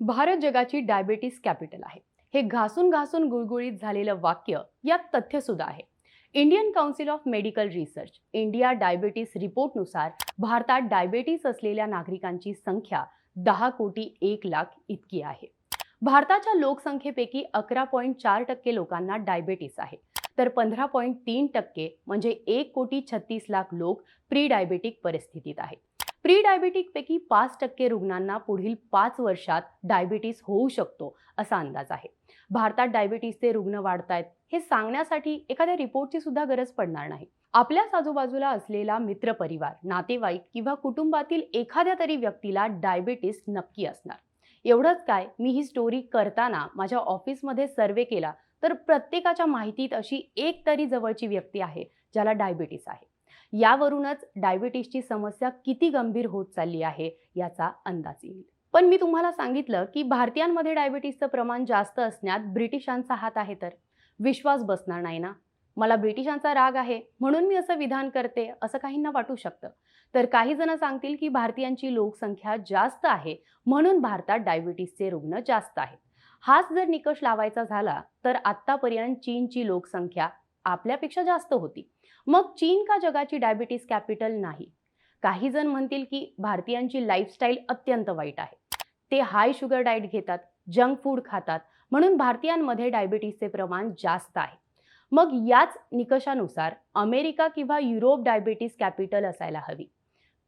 भारत जगाची diabetes capital आहे. हे घासून घासून गुळगुळीत झालेलं वाक्य यात तथ्य सुद्धा आहे. Indian council of medical research India diabetes रिपोर्टनुसार भारतात डायबिटीस असलेल्या नागरिकांची संख्या 10,01,00,000 इतकी आहे. भारताच्या लोकसंख्येपैकी 11.4% लोकांना डायबिटीस आहे, तर 15.3% म्हणजे 1,36,00,000 लोक प्री डायबिटिक परिस्थितीत आहेत. प्री डायबिटिक पैकी 5% रुग्णांना पुढील 5 वर्षात डायबिटीस होऊ शकतो असा अंदाज आहे. भारतात डायबिटीसचे रुग्ण वाढतायत हे सांगण्यासाठी एखाद्या रिपोर्टची सुद्धा गरज पडणार नाही. आपल्याच आजूबाजूला असलेला मित्रपरिवार, नातेवाईक किंवा कुटुंबातील एखाद्या तरी व्यक्तीला डायबिटीस नक्की असणार. एवढंच काय, मी ही स्टोरी करताना माझ्या ऑफिसमध्ये सर्वे केला तर प्रत्येकाच्या माहितीत अशी एक तरी जवळची व्यक्ती आहे ज्याला डायबिटीस आहे. यावरूनच डायबिटीसची समस्या किती गंभीर होत चालली आहे याचा अंदाज येईल. पण मी तुम्हाला सांगितलं की भारतीयांमध्ये डायबिटीसचं प्रमाण जास्त असण्यात ब्रिटिशांचा हात आहे, तर विश्वास बसणार नाही ना. मला ब्रिटिशांचा राग आहे म्हणून मी असं विधान करते असं काहींना वाटू शकतं. तर काही जण सांगतील की भारतीयांची लोकसंख्या जास्त आहे म्हणून भारतात डायबिटीसचे रुग्ण जास्त आहेत. हाच जर निकष लावायचा झाला तर आत्तापर्यंत चीनची लोकसंख्या आपल्यापेक्षा जास्त होती. मग चीन का जगाची डायबिटीस कॅपिटल नाही? काही जण म्हणतील की भारतीयांची लाईफस्टाईल अत्यंत वाईट आहे. ते हाय शुगर डाएट घेतात, जंक फूड खातात, म्हणून भारतीयांमध्ये डायबिटीसचे प्रमाण जास्त आहे. मग याच निकषानुसार अमेरिका किंवा युरोप डायबिटीस कॅपिटल असायला हवी.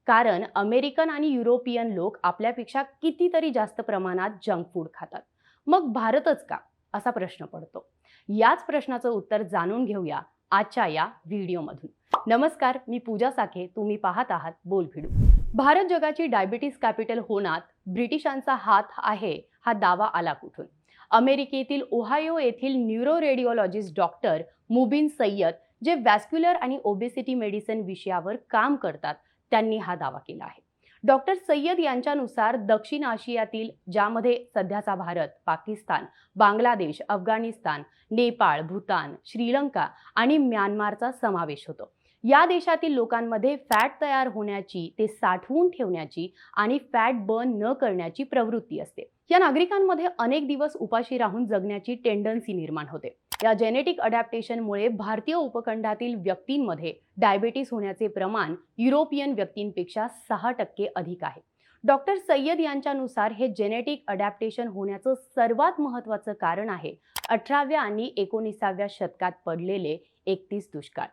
कारण अमेरिकन आणि युरोपियन लोक आपल्यापेक्षा कितीतरी जास्त प्रमाणात जंक फूड खातात. मग भारतच का, असा प्रश्न पडतो. याच प्रश्नाचं उत्तर जाणून घेऊया आजच्या या व्हिडिओमधून. नमस्कार, मी पूजा साखे. तुम्ही पाहत आहात बोलभिडू. भारत जगाची डायबिटीस कॅपिटल होण्यात ब्रिटिशांचा हात आहे हा दावा आला कुठून? अमेरिकेतील ओहायो येथील neuro radiologist doctor Mubin Sayyed, जे वॅस्क्युलर आणि ओबेसिटी मेडिसिन विषयावर काम करतात, त्यांनी हा दावा केला आहे. डॉक्टर सय्यद यांच्यानुसार दक्षिण आशियातील, ज्यामध्ये सध्याचा भारत, पाकिस्तान, बांगलादेश, अफगाणिस्तान, नेपाळ, भूतान, श्रीलंका आणि म्यानमारचा समावेश होतो. या देशातील लोकांमध्ये फॅट तयार होण्याची, ते साठवून ठेवण्याची आणि फॅट बर्न न करण्याची प्रवृत्ती असते. या नागरिकांमध्ये अनेक दिवस उपाशी राहून जगण्याची टेंडन्सी निर्माण होते. या जेनेटिक अडॅप्टेशनमुळे भारतीय उपखंडातील व्यक्तींमध्ये डायबिटीस होण्याचे प्रमाण युरोपियन व्यक्तींपेक्षा 6% अधिक आहे. डॉक्टर सय्यद यांच्यानुसार हे जेनेटिक अडॅप्टेशन होण्याचं सर्वात महत्त्वाचं कारण आहे 18व्या आणि 19व्या शतकात पडलेले 31 दुष्काळ.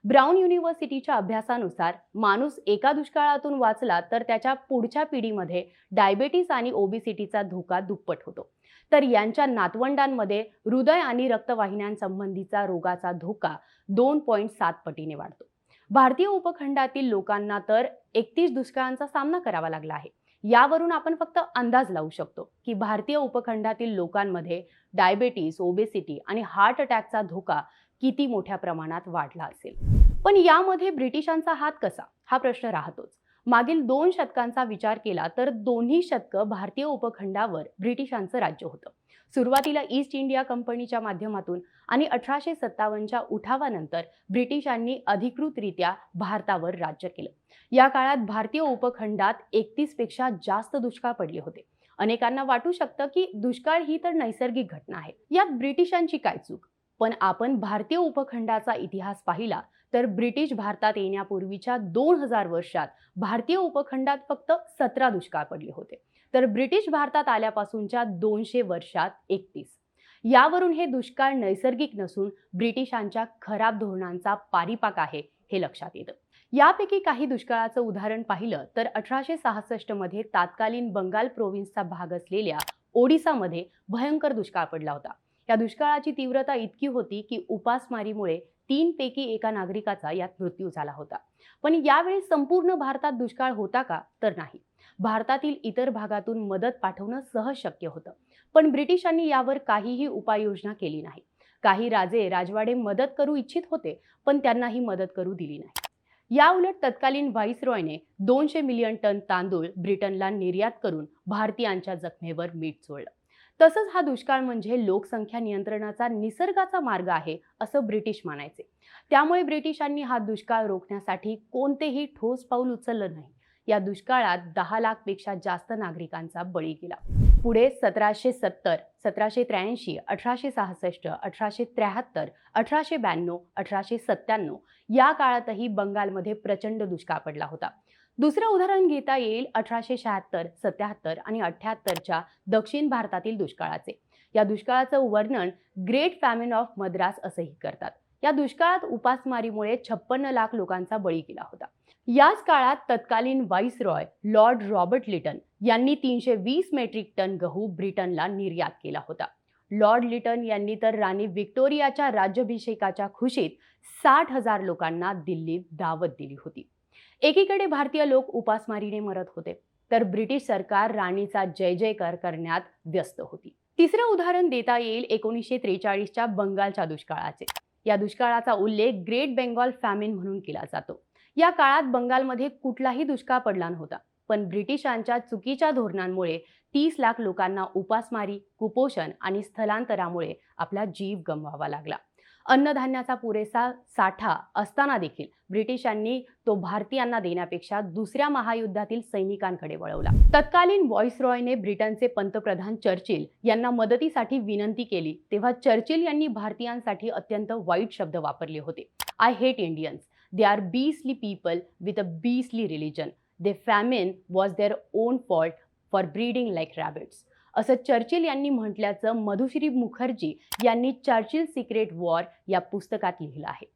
ब्राउन युनिव्हर्सिटीच्या अभ्यासानुसार माणूस एका दुष्काळातून वाचला तर त्याच्या पुढच्या पिढीमध्ये डायबिटीस आणि ओबेसिटीचा धोका दुप्पट होतो. तर यांच्या नातवंडांमध्ये हृदय आणि रक्तवाहिन्यांसंबंधीचा रोगाचा धोका 2.7 पटीने वाढतो. भारतीय उपखंडातील लोकांना तर 31 दुष्काळांचा सामना करावा लागला आहे. यावरून आपण फक्त अंदाज लावू शकतो की भारतीय उपखंडातील लोकांमध्ये डायबिटीस, ओबेसिटी आणि हार्ट अटॅकचा धोका किती मोठ्या प्रमाणात वाढला असेल. पण यामध्ये ब्रिटिशांचा हात कसा, हा प्रश्न राहतोच. मागील 2 शतकांचा विचार केला तर दोन्ही शतकं भारतीय उपखंडावर ब्रिटिशांचं राज्य होतं. सुरुवातीला ईस्ट इंडिया कंपनीच्या माध्यमातून आणि 1857च्या उठावानंतर ब्रिटिशांनी अधिकृतरित्या भारतावर राज्य केलं. या काळात भारतीय उपखंडात 31 पेक्षा जास्त दुष्काळ पडले होते. अनेकांना वाटू शकतं की दुष्काळ ही तर नैसर्गिक घटना आहे, यात ब्रिटिशांची काय चूक? पण आपण भारतीय उपखंडाचा इतिहास पाहिला तर ब्रिटिश भारतात येण्यापूर्वीच्या 2000 वर्षात भारतीय उपखंडात फक्त 17 दुष्काळ पडले होते, तर ब्रिटिश भारतात आल्यापासूनच्या 200 वर्षात 31. यावरून हे दुष्काळ नैसर्गिक नसून ब्रिटिशांच्या खराब धोरणांचा पारिपाक आहे हे लक्षात येतं. यापैकी काही दुष्काळाचं उदाहरण पाहिलं तर 1866 मध्ये तात्कालीन बंगाल प्रोव्हिन्सचा भाग असलेल्या ओडिसामध्ये भयंकर दुष्काळ पडला होता. या दुष्काळाची तीव्रता इतकी होती की उपासमारीमुळे 3 पैकी एका नागरिकाचा यात मृत्यू झाला होता. पण यावेळी संपूर्ण भारतात दुष्काळ होता का? तर नाही. भारतातील इतर भागातून मदत पाठवणं सहज शक्य होतं, पण ब्रिटिशांनी यावर काहीही उपाययोजना केली नाही. काही राजे राजवाडे मदत करू इच्छित होते, पण त्यांनाही मदत करू दिली नाही. याउलट तत्कालीन व्हाईसरॉयने 200 मिलियन टन तांदूळ ब्रिटनला निर्यात करून भारतीयांच्या जखमेवर मीठ चोळलं. तसंच हा दुष्काळ म्हणजे लोकसंख्या नियंत्रणाचा निसर्गाचा मार्ग आहे असं ब्रिटिश मानायचे. त्यामुळे ब्रिटिशांनी हा दुष्काळ रोखण्यासाठी कोणतेही ठोस पाऊल उचललं नाही. या दुष्काळात 10 लाख पेक्षा जास्त नागरिकांचा बळी गेला. पुढे 1770, 1783, 1866, 1873, 1892, 1897 या काळातही बंगालमध्ये प्रचंड दुष्काळ पडला होता. दुसरं उदाहरण घेता येईल 1876, 77 आणि 78च्या दक्षिण भारतातील दुष्काळाचे. या दुष्काळाचं वर्णन ग्रेट फॅमिन ऑफ मद्रास असंही करतात. या दुष्काळात उपासमारीमुळे 56 लाख लोकांचा बळी गेला होता. याच काळात तत्कालीन व्हाईसरॉय लॉर्ड रॉबर्ट लिटन यांनी 320 मेट्रिक टन गहू ब्रिटनला निर्यात केला होता. लॉर्ड लिटन यांनी तर राणी व्हिक्टोरियाच्या राज्याभिषेकाच्या खुशीत 60,000 लोकांना दिल्लीत दावत दिली होती. एकीकडे भारतीय लोक उपासमारीने मरत होते, तर ब्रिटिश सरकार राणीचा जय जयकार करण्यात व्यस्त होती. तिसरं उदाहरण देता येईल 1943च्या बंगालच्या दुष्काळाचे. या दुष्काळाचा उल्लेख ग्रेट बेंगॉल फॅमिन म्हणून केला जातो. या काळात बंगालमध्ये कुठलाही दुष्काळ पडला नव्हता, पण ब्रिटिशांच्या चुकीच्या धोरणांमुळे 30 लाख लोकांना उपासमारी, कुपोषण आणि स्थलांतरामुळे आपला जीव गमवावा लागला. अन्नधान्याचा पुरेसा साठा असताना देखील ब्रिटिशांनी तो भारतीयांना देण्यापेक्षा दुसऱ्या महायुद्धातील सैनिकांकडे वळवला. तत्कालीन व्हाईसरॉयने ब्रिटनचे पंतप्रधान चर्चिल यांना मदतीसाठी विनंती केली, तेव्हा चर्चिल यांनी भारतीयांसाठी अत्यंत वाईट शब्द वापरले होते. I hate Indians. They are beastly people with a beastly religion. Their famine was their own fault for breeding like rabbits. असं चर्चिल यांनी म्हटल्याचं मधुश्री मुखर्जी यांनी चर्चिल सिक्रेट वॉर या पुस्तकात लिहिलं आहे.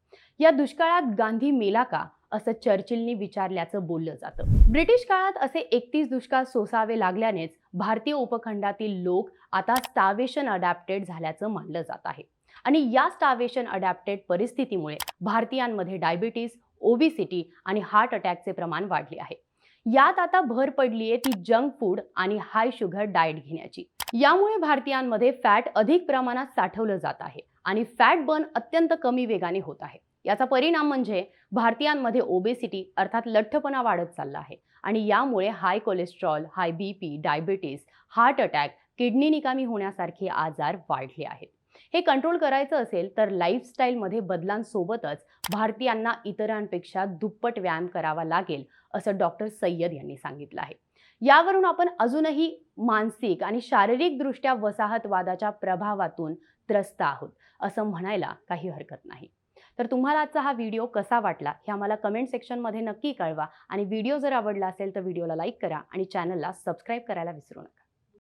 या दुष्काळात गांधी मेला का असं चर्चिलनी विचारल्याचं बोललं जातं. ब्रिटिश काळात असे 31 दुष्काळ सोसावे लागल्यानेच भारतीय उपखंडातील लोक आता स्टार्वेशन अडॅप्टेड झाल्याचं मानलं जात आहे. आणि या स्टार्वेशन अडॅप्टेड परिस्थितीमुळे भारतीयांमध्ये डायबिटीज, ओबेसिटी आणि हार्ट अटॅकचे प्रमाण वाढले आहे. यात आता भर पडली आहे ती जंक फूड आणि हाय शुगर डाएट घेण्याची. यामुळे भारतीयांमध्ये फॅट अधिक प्रमाणात साठवलं जात आहे आणि फॅट बर्न अत्यंत कमी वेगाने होत आहे. याचा परिणाम म्हणजे भारतीयांमध्ये ओबेसिटी अर्थात लठ्ठपणा वाढत चालला आहे आणि यामुळे high cholesterol, high BP, diabetes, heart attack, kidney निकामी होण्यासारखे आजार वाढले आहेत. हे कंट्रोल करायचं असेल तर लाईफस्टाईलमध्ये बदलांसोबतच भारतीयांना इतरांपेक्षा दुप्पट व्यायाम करावा लागेल असं डॉक्टर सय्यद यांनी सांगितलं आहे. यावरून आपण अजूनही मानसिक आणि शारीरिकदृष्ट्या वसाहतवादाच्या प्रभावातून त्रस्त आहोत असं म्हणायला काही हरकत नाही. तर तुम्हाला आजचा हा व्हिडिओ कसा वाटला हे आम्हाला कमेंट सेक्शनमध्ये नक्की कळवा आणि व्हिडिओ जर आवडला असेल तर व्हिडिओला लाईक करा आणि चॅनलला सबस्क्राईब करायला विसरू नका.